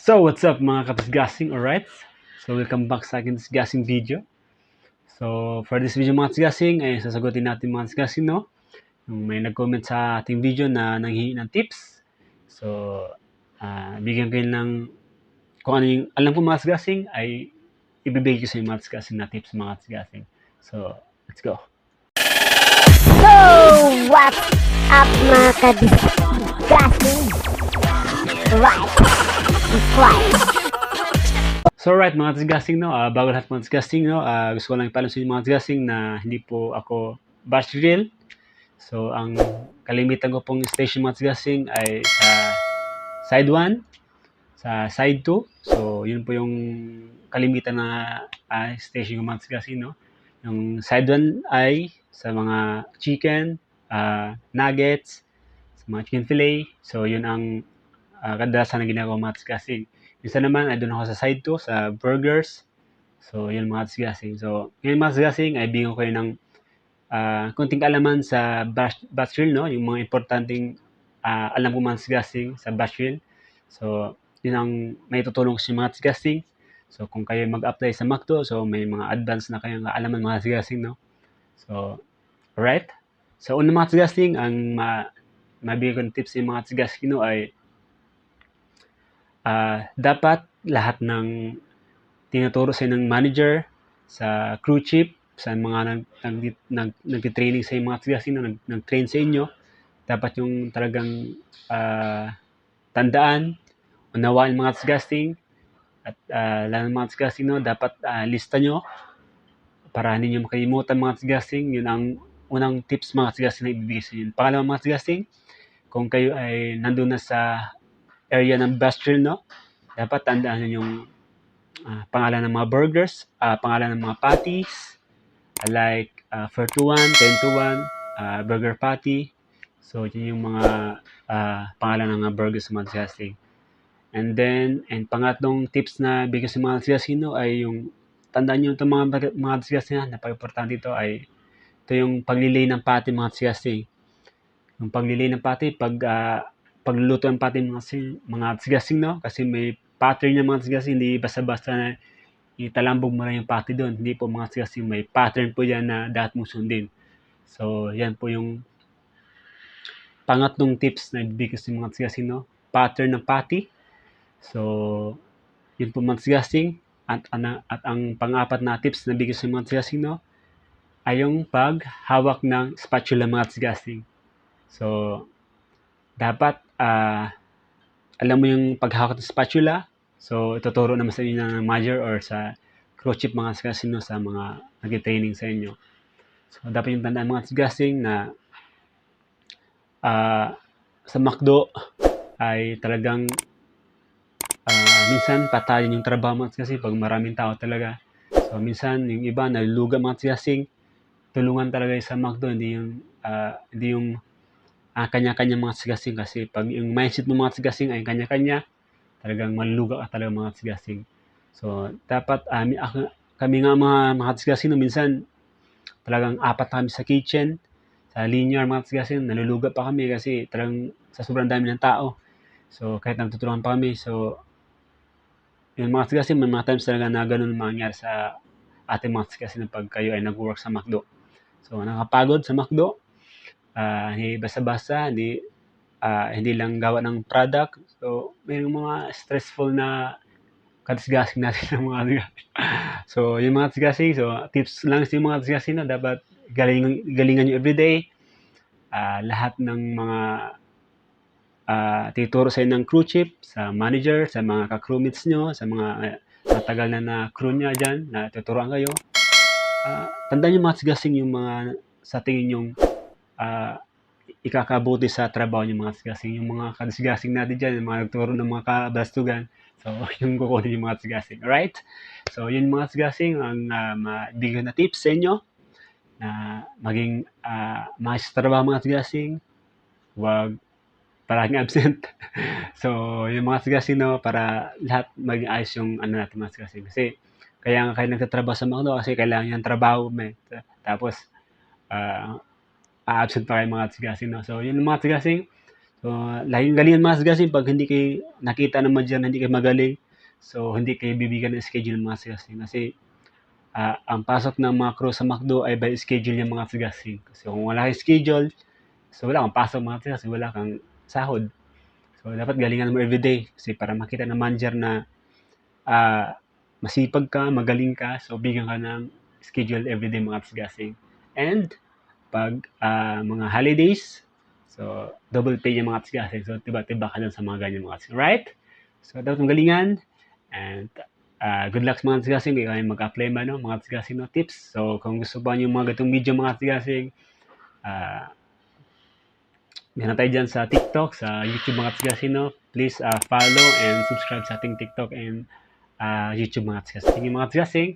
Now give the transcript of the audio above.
So, what's up mga katisgasing, alright? So, welcome back sa akin tisgasing video. So, for this video mga tisgasing, ay sasagutin natin mga tisgasing, no? Yung may nag-comment sa ating video na nanghihingi ng tips. So, bigyan kayo ng kung ano yung alam ko mga tisgasing, ay ibibigay ko sa inyo mga tisgasing na tips mga tisgasing. So, let's go. So, what's up mga ka-disgusting? Right, right. So right mga tisgasing, no, bago lahat mga tisgasing, no, gusto ko lang ipaalam sa inyo mga tisgasing na hindi po ako bash drill. So ang kalimitan ko pong station mga tisgasing ay sa side 1, sa side 2. So yun po yung kalimitan na station ko mga tisgasing, no. Yung side 1 ay sa mga chicken, nuggets, sa mga chicken fillet. So yun ang kadalasan na ginagawa mga tisgasing. Minsan naman ay doon ako sa side 2, sa burgers. So yun mga tisgasing. So ngayon mga tisgasing ay bigyan ko kayo ng konting kaalaman sa batch drill, no? Yung mga importanteng alam ko mga tisgasing sa batch drill. So yun ang may tutulong ko sa mga tisgasing. So kung kayo mag-apply sa McDo, so may mga advance na kayong kaalaman mga tisgasing, no? So alright. So una mga tisgasing, ang mabigay ko ng tips sa mga tisgasing, no, ay dapat lahat ng tinuturo sa ng manager, sa crew chief, sa mga nagtitraining sa mga tisgasing na nag-train sa inyo, dapat yung talagang tandaan, unawaan mga tisgasing, at lalo mga tisgasing, no, dapat lista nyo para hindi nyo makalimutan mga tisgasing. Yun ang unang tips mga tisgasing na ibibigay sa inyo. Pangalawa mga tisgasing, kung kayo ay nandun na sa area ng bus drill, no, dapat tandaan nyo yung pangalan ng mga burgers, pangalan ng mga patties, like 4 to 1, 10 to 1, burger patty. So, yun yung mga pangalan ng mga burgers sa mga tisgasing. And then, pangatlong tips na bigay sa mga tisgasing, no, ay yung tandaan nyo itong mga tisgasing na napaka-importante ito ay ito yung paglilay ng patty mga tisgasing. Yung paglilay ng patty, pagluluto ng patty mga tisgasing, no, kasi may pattern ng mga tisgasing, hindi basta-basta na italambog mo lang yung patty doon. Hindi po mga tisgasing, may pattern po yan na dapat mong sundin. So, yan po yung pangatlong tips na ibigay sa mga tisgasing, no? Pattern ng patty. So, yun po mga tisgasing. At ang pang-apat na tips na bigay sa mga tisgasing, no, ay yung paghawak ng spatula mga tisgasing. So, dapat alam mo yung paghawak ng spatula. So, ituturo naman sa inyo ng manager or sa crew chief mga tisgasing, no, sa mga nag-training sa inyo. So, dapat yung tandaan mga tisgasing na sa McDo ay talagang minsan patayin yung trabaho mga tisgasing pag maraming tao talaga. So, minsan yung iba naluluga mga tisgasing. Tulungan talaga sa McDo, hindi yung kanya-kanya mga tisgasing, kasi pag yung mindset ng mga tisgasing ay kanya-kanya, talagang maluluga ka talaga mga tisgasing. So, dapat kami nga mga tisgasing, no, minsan talagang 4 kami sa kitchen, sa linear mga tisgasing, naluluga pa kami kasi talagang sa sobrang dami ng tao. So, kahit nagtutulungan pa kami, so, yung mga tisgasing, may mga times talaga na ganun mangyari sa ating mga tisgasing pag kayo ay nag-work sa McDo. So, nakapagod sa McDo, hindi basta-basta, hindi lang gawa ng product. So, may mga stressful na katisgasing natin ng mga tisgasing. So, yung mga tisgasing, so tips lang sa mga tisgasing, no, dapat galingan nyo everyday. Lahat ng mga tituro sa inyo ng crew chief, sa manager, sa mga ka-crewmates nyo, sa mga matagal na crew nyo dyan, na tuturuan kayo. Tandaan nyo mga tisgasing yung mga sa tingin yung ikakabuti sa trabaho ng mga tisgasing. Yung mga katisgasing natin dyan, yung mga nagturo ng mga kabastugan. So, yung kukunin yung mga tisgasing. Alright? So, yun mga tisgasing ang mabigyan na tips sa inyo na maging maayos sa trabaho mga tisgasing. Huwag palaging absent. So, yung mga tisgasing, no, para lahat maging ayos yung natin mga tisgasing. Kasi, kaya nga kayo nagtatrabaho sa McDo kasi kailangan yung trabaho. Tapos, absent pa kayo mga tisgasing, no? So, yun mga tisgasing. So, laging galingan mga sigasing pag hindi kayo nakita naman dyan na hindi kayo magaling. So, hindi kayo bibigyan ng schedule mga sigasing. Kasi, ang pasok ng mga crew sa McDo ay by schedule yung mga sigasing. Kasi kung wala kang schedule, so wala kang pasok mga sigasing, wala kang sahod. So, dapat galingan mo everyday. Kasi para makita ng manager na masipag ka, magaling ka, so bigyan ka ng schedule everyday mga sigasing. And, pag mga holidays, so double pay yung mga sigasing. So, tiba-tiba ka lang sa mga ganyan mga sigasing. Right? So, dapat magalingan. And, good luck sa mga sigasing. Kaya kayo mag-apply ba, no? Mga sigasing, no? Tips. So, kung gusto pa nyo mga gatong video mga sigasing, meron tayo dyan sa TikTok, sa YouTube mga sigasing, no? Please follow and subscribe sa ating TikTok and YouTube mga sigasing. Sige mga sigasing.